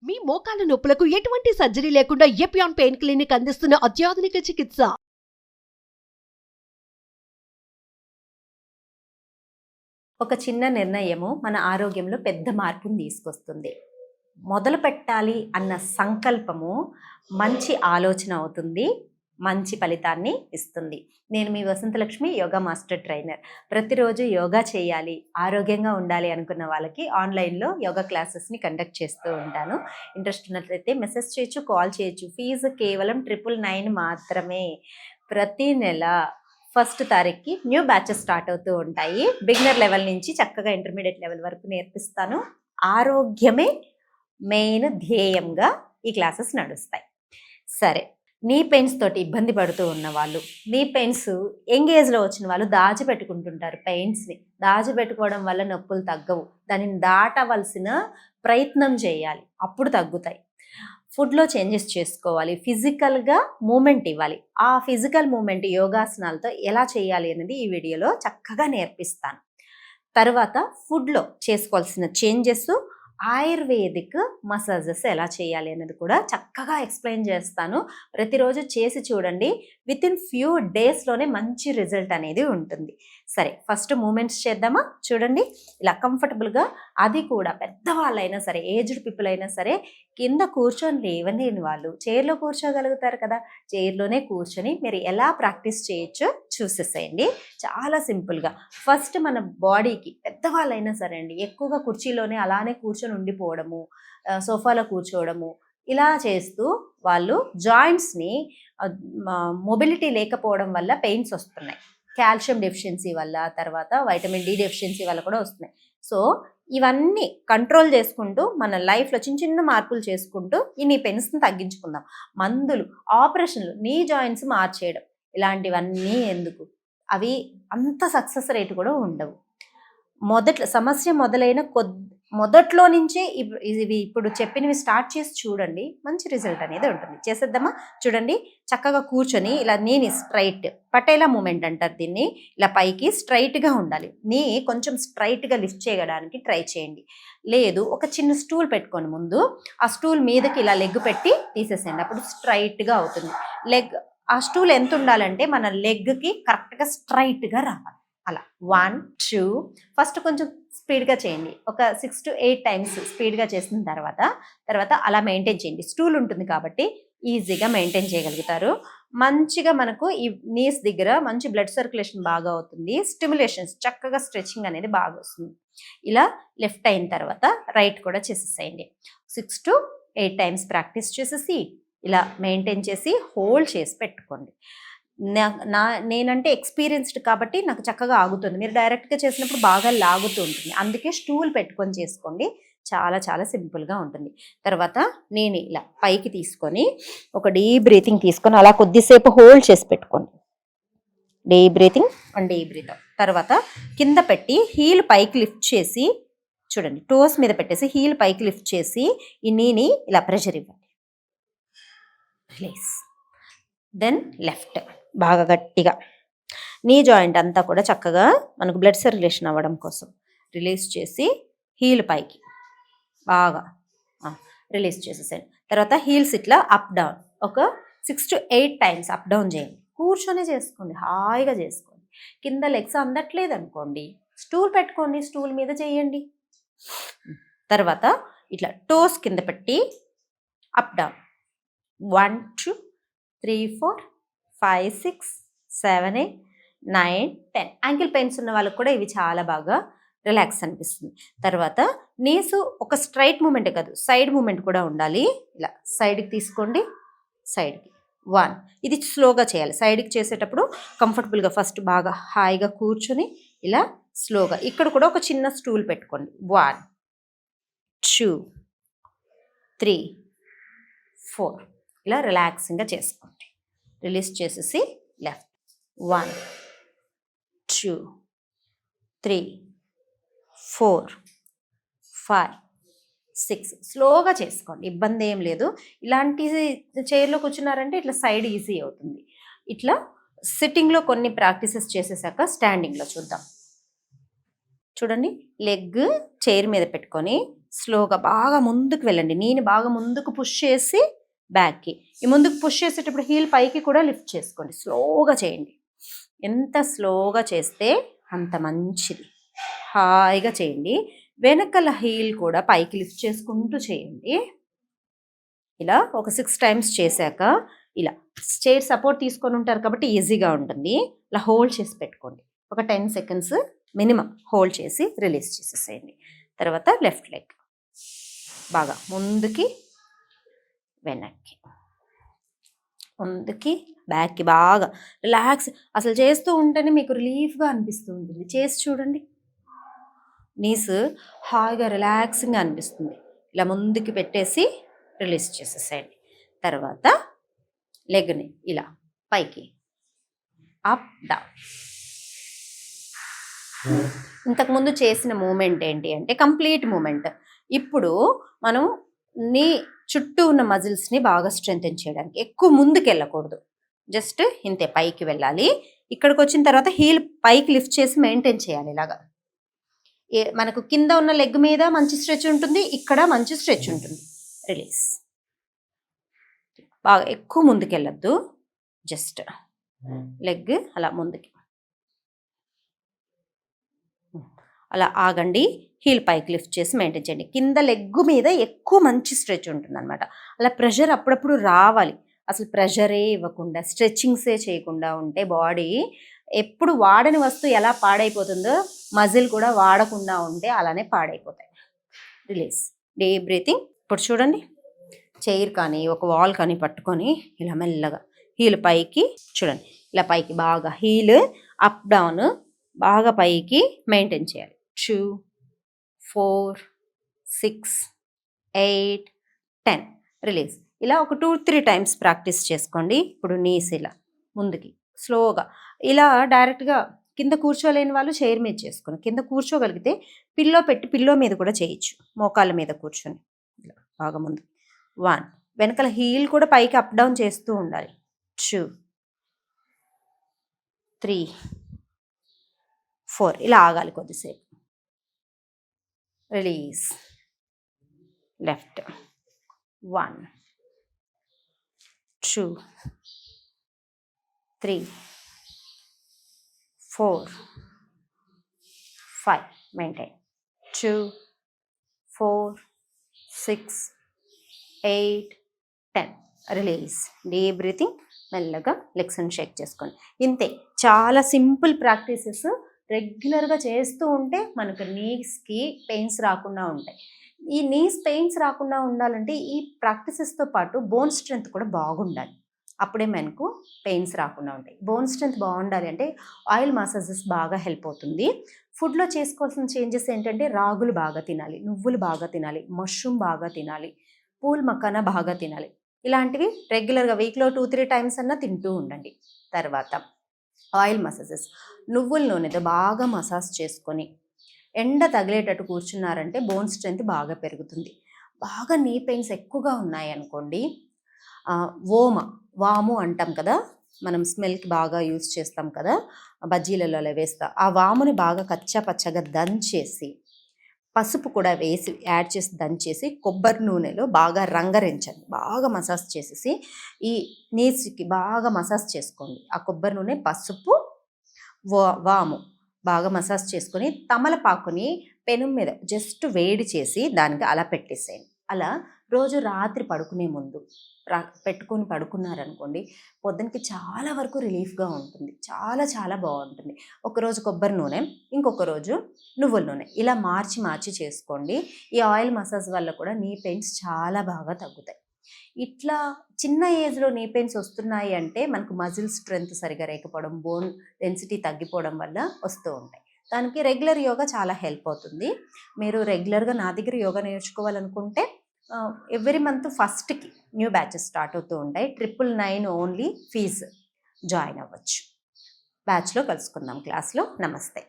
మీ మోకాల నొప్పులకు ఎటువంటి సర్జరీ లేకుండా ఎపియాన్ పెయిన్ క్లినిక్ అందిస్తున్న అత్యాధునిక చికిత్స. ఒక చిన్న నిర్ణయము మన ఆరోగ్యంలో పెద్ద మార్పును తీసుకొస్తుంది. మొదలు పెట్టాలి అన్న సంకల్పము మంచి ఆలోచన అవుతుంది, మంచి ఫలితాన్ని ఇస్తుంది. నేను మీ వసంతలక్ష్మి, యోగా మాస్టర్ ట్రైనర్. ప్రతిరోజు యోగా చేయాలి, ఆరోగ్యంగా ఉండాలి అనుకున్న వాళ్ళకి ఆన్లైన్లో యోగా క్లాసెస్ని కండక్ట్ చేస్తూ ఉంటాను. ఇంట్రెస్ట్ ఉన్నట్లయితే మెసేజ్ చేయొచ్చు, కాల్ చేయొచ్చు. ఫీజు కేవలం 999 మాత్రమే. ప్రతి నెల 1వ తారీఖుకి న్యూ బ్యాచెస్ స్టార్ట్ అవుతూ ఉంటాయి. బిగినర్ లెవెల్ నుంచి చక్కగా ఇంటర్మీడియట్ లెవెల్ వరకు నేర్పిస్తాను. ఆరోగ్యమే మెయిన్ ధ్యేయంగా ఈ క్లాసెస్ నడుస్తాయి. సరే, నీ పెయిన్స్ తోటి ఇబ్బంది పడుతూ ఉన్న వాళ్ళు, నీ పెయిన్స్ యంగ్ ఏజ్లో వచ్చిన వాళ్ళు దాచిపెట్టుకుంటుంటారు. పెయిన్స్ని దాచిపెట్టుకోవడం వల్ల నొప్పులు తగ్గవు. దానిని దాటవలసిన ప్రయత్నం చేయాలి, అప్పుడు తగ్గుతాయి. ఫుడ్లో చేంజెస్ చేసుకోవాలి, ఫిజికల్గా మూమెంట్ ఇవ్వాలి. ఆ ఫిజికల్ మూమెంట్ యోగాసనాలతో ఎలా చేయాలి అనేది ఈ వీడియోలో చక్కగా నేర్పిస్తాను. తర్వాత ఫుడ్లో చేసుకోవాల్సిన చేంజెస్, ఆయుర్వేదిక్ మసాజెస్ ఎలా చేయాలి అనేది కూడా చక్కగా ఎక్స్ప్లెయిన్ చేస్తాను. ప్రతిరోజు చేసి చూడండి, వితిన్ ఫ్యూ డేస్లోనే మంచి రిజల్ట్ అనేది ఉంటుంది. సరే, ఫస్ట్ మూమెంట్స్ చేద్దామా? చూడండి, ఇలా కంఫర్టబుల్గా, అది కూడా పెద్దవాళ్ళైనా సరే, ఏజ్డ్ పీపుల్ అయినా సరే, కింద కూర్చొని లేవలేని వాళ్ళు చైర్లో కూర్చోగలుగుతారు కదా, చైర్లోనే కూర్చొని మీరు ఎలా ప్రాక్టీస్ చేయొచ్చో చూసేసేయండి. చాలా సింపుల్గా. ఫస్ట్ మన బాడీకి, పెద్దవాళ్ళైనా సరే అండి, ఎక్కువగా కుర్చీలోనే అలానే కూర్చొని ఉండిపోవడము, సోఫాలో కూర్చోవడము, ఇలా చేస్తూ వాళ్ళు జాయింట్స్ని మొబిలిటీ లేకపోవడం వల్ల పెయిన్స్ వస్తున్నాయి. కాల్షియం డెఫిషియన్సీ వల్ల, తర్వాత వైటమిన్ డి డెఫిషియన్సీ వల్ల కూడా వస్తున్నాయి. సో ఇవన్నీ కంట్రోల్ చేసుకుంటూ మన లైఫ్లో చిన్న చిన్న మార్పులు చేసుకుంటూ ఈ నీ పెయిన్స్ని తగ్గించుకుందాం. మందులు, ఆపరేషన్లు, నీ జాయింట్స్ మార్చేయడం, ఇలాంటివన్నీ ఎందుకు? అవి అంత సక్సెస్ రేట్ కూడా ఉండవు. సమస్య మొదలైన మొదట్లో నుంచే ఇవి ఇప్పుడు చెప్పినవి స్టార్ట్ చేసి చూడండి, మంచి రిజల్ట్ అనేది ఉంటుంది. చేసేద్దామా? చూడండి, చక్కగా కూర్చొని ఇలా నీని స్ట్రైట్, పటేలా మూమెంట్ అంటారు దీన్ని. ఇలా పైకి స్ట్రైట్గా ఉండాలి. నీ కొంచెం స్ట్రైట్గా లిఫ్ట్ చేయడానికి ట్రై చేయండి. లేదు, ఒక చిన్న స్టూల్ పెట్టుకోండి ముందు, ఆ స్టూల్ మీదకి ఇలా లెగ్ పెట్టి తీసేసేయండి, అప్పుడు స్ట్రైట్గా అవుతుంది. ఆ స్టూల్ ఎంత ఉండాలంటే మన లెగ్కి కరెక్ట్గా స్ట్రైట్గా రావాలి. అలా 1 2 ఫస్ట్ కొంచెం స్పీడ్గా చేయండి. ఒక 6 to 8 టైమ్స్ స్పీడ్గా చేసిన తర్వాత అలా మెయింటైన్ చేయండి. స్టూల్ ఉంటుంది కాబట్టి ఈజీగా మెయింటైన్ చేయగలుగుతారు. మంచిగా మనకు ఈ నీస్ దగ్గర మంచి బ్లడ్ సర్క్యులేషన్ బాగా అవుతుంది. స్టిమ్యులేషన్స్, చక్కగా స్ట్రెచింగ్ అనేది బాగా వస్తుంది. ఇలా లెఫ్ట్ అయిన తర్వాత రైట్ కూడా చేసేసేయండి. 6 to 8 టైమ్స్ ప్రాక్టీస్ చేసేసి ఇలా మెయింటైన్ చేసి హోల్డ్ చేసి పెట్టుకోండి. నేనంటే ఎక్స్పీరియన్స్డ్ కాబట్టి నాకు చక్కగా ఆగుతుంది. మీరు డైరెక్ట్గా చేసినప్పుడు బాగా లాగుతూ ఉంటుంది. అందుకే స్టూల్ పెట్టుకొని చేసుకోండి, చాలా చాలా సింపుల్గా ఉంటుంది. తర్వాత నేను ఇలా పైకి తీసుకొని ఒక డీప్ బ్రీతింగ్ తీసుకొని అలా కొద్దిసేపు హోల్డ్ చేసి పెట్టుకోండి. Deep breathing and deep breath. తర్వాత కింద పెట్టి హీల్ పైకి లిఫ్ట్ చేసి, చూడండి, టోస్ మీద పెట్టేసి హీల్ పైకి లిఫ్ట్ చేసి ఈ నీని ఇలా ప్రెషర్ ఇవ్వండి. రిలీజ్. దెన్ లెఫ్ట్ బాగా గట్టిగా, నీ జాయింట్ అంతా కూడా చక్కగా మనకు బ్లడ్ సర్క్యులేషన్ అవ్వడం కోసం రిలీజ్ చేసి హీల్ పైకి బాగా రిలీజ్ చేసేసేయండి. తర్వాత హీల్స్ ఇట్లా అప్ డౌన్ ఒక 6 to 8 టైమ్స్ అప్ డౌన్ చేయండి. కూర్చొని చేసుకోండి, హాయిగా చేసుకోండి. కింద లెగ్స్ అందట్లేదు అనుకోండి, స్టూల్ పెట్టుకోండి, స్టూల్ మీద చేయండి. తర్వాత ఇట్లా టోస్ కింద పెట్టి అప్ డౌన్ 1 2 3 4 5 6 7 8 9 10. యాంకిల్ పెయిన్స్ ఉన్న వాళ్ళకి కూడా ఇవి చాలా బాగా రిలాక్స్ అనిపిస్తుంది. తర్వాత నీస్ ఒక స్ట్రైట్ మూమెంటే కాదు, సైడ్ మూమెంట్ కూడా ఉండాలి. ఇలా సైడ్కి తీసుకోండి, సైడ్కి 1. ఇది స్లోగా చేయాలి. సైడ్కి చేసేటప్పుడు కంఫర్టబుల్గా ఫస్ట్ బాగా హాయిగా కూర్చొని ఇలా స్లోగా, ఇక్కడ కూడా ఒక చిన్న స్టూల్ పెట్టుకోండి. 1 2 3 4 ఇలా రిలాక్సింగ్గా చేసుకోండి. రిలీజ్ చేసేసి లెఫ్ట్ 1 2 3 4 5 6 స్లోగా చేసుకోండి, ఇబ్బంది ఏం లేదు. ఇలాంటి చైర్లో కూర్చున్నారంటే ఇట్లా సైడ్ ఈజీ అవుతుంది. ఇట్లా సిట్టింగ్లో కొన్ని ప్రాక్టీసెస్ చేసేసాక స్టాండింగ్లో చూద్దాం. చూడండి, లెగ్ చైర్ మీద పెట్టుకొని స్లోగా బాగా ముందుకు వెళ్ళండి. నీని బాగా ముందుకు పుష్ చేసి బ్యాక్కి. ఈ ముందుకు పుష్ చేసేటప్పుడు హీల్ పైకి కూడా లిఫ్ట్ చేసుకోండి. స్లోగా చేయండి. ఎంత స్లోగా చేస్తే అంత మంచిది. హాయిగా చేయండి. వెనకల హీల్ కూడా పైకి లిఫ్ట్ చేసుకుంటూ చేయండి. ఇలా ఒక 6 టైమ్స్ చేశాక ఇలా చైర్ సపోర్ట్ తీసుకొని ఉంటారు కాబట్టి ఈజీగా ఉంటుంది. ఇలా హోల్డ్ చేసి పెట్టుకోండి. ఒక 10 సెకండ్స్ మినిమం హోల్డ్ చేసి రిలీజ్ చేసేసేయండి. తర్వాత లెఫ్ట్ లెగ్ బాగా ముందుకి వెనక్కి, ముందుకి బ్యాక్కి బాగా రిలాక్స్. అసలు చేస్తూ ఉంటేనే మీకు రిలీఫ్గా అనిపిస్తూ ఉంటుంది. చేసి చూడండి. నీస్ హాయిగా రిలాక్సింగ్గా అనిపిస్తుంది. ఇలా ముందుకి పెట్టేసి రిలీజ్ చేసేసేయండి. తర్వాత లెగ్ని ఇలా పైకి అప్ డౌన్. ఇంతకుముందు చేసిన మూమెంట్ ఏంటి అంటే కంప్లీట్ మూమెంట్. ఇప్పుడు మనం నీ చుట్టూ ఉన్న మజిల్స్ని బాగా స్ట్రెంథెన్ చేయడానికి ఎక్కువ ముందుకు వెళ్ళకూడదు. జస్ట్ ఇంతే పైకి వెళ్ళాలి. ఇక్కడికి వచ్చిన తర్వాత హీల్ పైకి లిఫ్ట్ చేసి మెయింటైన్ చేయాలి. ఇలాగా మనకు కింద ఉన్న లెగ్ మీద మంచి స్ట్రెచ్ ఉంటుంది, ఇక్కడ మంచి స్ట్రెచ్ ఉంటుంది. రిలీజ్. బాగా ఎక్కువ ముందుకు వెళ్ళొద్దు. జస్ట్ లెగ్ అలా ముందుకి అలా ఆగండి. హీల్ పైకి లిఫ్ట్ చేసి మెయింటైన్ చేయండి. కింద లెగ్ మీద ఎక్కువ మంచి స్ట్రెచ్ ఉంటుంది అనమాట. అలా ప్రెషర్ అప్పుడప్పుడు రావాలి. అసలు ప్రెషరే ఇవ్వకుండా స్ట్రెచ్చింగ్సే చేయకుండా ఉంటే బాడీ ఎప్పుడు వాడని వస్తువు ఎలా పాడైపోతుందో మజిల్ కూడా వాడకుండా ఉంటే అలానే పాడైపోతాయి. రిలీజ్. Deep breathing. ఇప్పుడు చూడండి, చైర్ కానీ ఒక వాల్ కానీ పట్టుకొని ఇలా మెల్లగా హీల్ పైకి చూడండి. ఇలా పైకి బాగా హీల్ అప్ డౌన్ బాగా పైకి మెయింటైన్ చేయాలి. 2, 4, 6, 8, 10. రిలీజ్. ఇలా ఒక 2-3 టైమ్స్ ప్రాక్టీస్ చేసుకోండి. ఇప్పుడు నీస్ ఇలా ముందుకి స్లోగా ఇలా డైరెక్ట్గా కింద కూర్చోలేని వాళ్ళు చైర్ మీద చేసుకుని, కింద కూర్చోగలిగితే పిల్లో పెట్టి పిల్లో మీద కూడా చేయొచ్చు. మోకాళ్ళ మీద కూర్చొని ఇలా బాగా ముందు. 1. వెనకాల హీల్ కూడా పైకి అప్ డౌన్ చేస్తూ ఉండాలి. 2, 3, 4. ఇలా ఆగాలి కొద్దిసేపు. Release. Left. 1, 2, 3, 4, 5. Maintain. 2, 4, 6, 8, 10. Release. Deep breathing. మెల్లగా లెగ్స్ని షేక్ చేసుకోండి. ఇంతే. చాలా సింపుల్ ప్రాక్టీసెస్. రెగ్యులర్గా చేస్తూ ఉంటే మనకు నీస్కి పెయిన్స్ రాకుండా ఉంటాయి. ఈ నీస్ పెయిన్స్ రాకుండా ఉండాలంటే ఈ ప్రాక్టీసెస్తో పాటు బోన్ స్ట్రెంత్ కూడా బాగుండాలి. అప్పుడే మనకు పెయిన్స్ రాకుండా ఉంటాయి. బోన్ స్ట్రెంత్ బాగుండాలి అంటే ఆయిల్ మసాజెస్ బాగా హెల్ప్ అవుతుంది. ఫుడ్లో చేసుకోవాల్సిన చేంజెస్ ఏంటంటే రాగులు బాగా తినాలి, నువ్వులు బాగా తినాలి, మష్రూమ్ బాగా తినాలి, పూల్ మకానా బాగా తినాలి. ఇలాంటివి రెగ్యులర్గా వీక్లో 2-3 టైమ్స్ అన్నా తింటూ ఉండండి. తర్వాత ఆయిల్ మసాజెస్. నువ్వుల నూనెతో బాగా మసాజ్ చేసుకొని ఎండ తగిలేటట్టు కూర్చున్నారంటే బోన్ స్ట్రెంత్ బాగా పెరుగుతుంది. బాగా నీ పెయిన్స్ ఎక్కువగా ఉన్నాయి అనుకోండి, వాము అంటాం కదా, మనం స్మెల్కి బాగా యూజ్ చేస్తాం కదా, బజ్జీలలో వేస్తా. ఆ వాముని బాగా కచ్చా పచ్చగా దంచేసి పసుపు కూడా వేసి యాడ్ చేసి దంచేసి కొబ్బరి నూనెలో బాగా రంగరించండి. బాగా మసాజ్ చేసేసి ఈ నీస్కి బాగా మసాజ్ చేసుకోండి. ఆ కొబ్బరి నూనె, పసుపు, వాము బాగా మసాజ్ చేసుకొని తమలపాకుని పెనం మీద జస్ట్ వేడి చేసి దానికి అలా పెట్టేసేయండి. అలా రోజు రాత్రి పడుకునే ముందు పెట్టుకొని పడుకున్నారనుకోండి, పొద్దునకి చాలా వరకు రిలీఫ్గా ఉంటుంది. చాలా చాలా బాగుంటుంది. ఒకరోజు కొబ్బరి నూనె, ఇంకొక రోజు నువ్వుల నూనె, ఇలా మార్చి చేసుకోండి. ఈ ఆయిల్ మసాజ్ వల్ల కూడా నీ పెయిన్స్ చాలా బాగా తగ్గుతాయి. ఇట్లా చిన్న ఏజ్లో నీ పెయిన్స్ వస్తున్నాయి అంటే మనకు మజిల్ స్ట్రెంత్ సరిగా లేకపోవడం, బోన్ డెన్సిటీ తగ్గిపోవడం వల్ల వస్తూ ఉంటాయి. దానికి రెగ్యులర్ యోగా చాలా హెల్ప్ అవుతుంది. మీరు రెగ్యులర్గా నా దగ్గర యోగా నేర్చుకోవాలనుకుంటే ఎవ్రీ మంత్ ఫస్ట్కి న్యూ బ్యాచెస్ స్టార్ట్ అవుతూ ఉంటాయి. 999 ఓన్లీ ఫీజు. జాయిన్ అవ్వచ్చు. బ్యాచ్లో కలుసుకుందాం. క్లాస్లో. నమస్తే.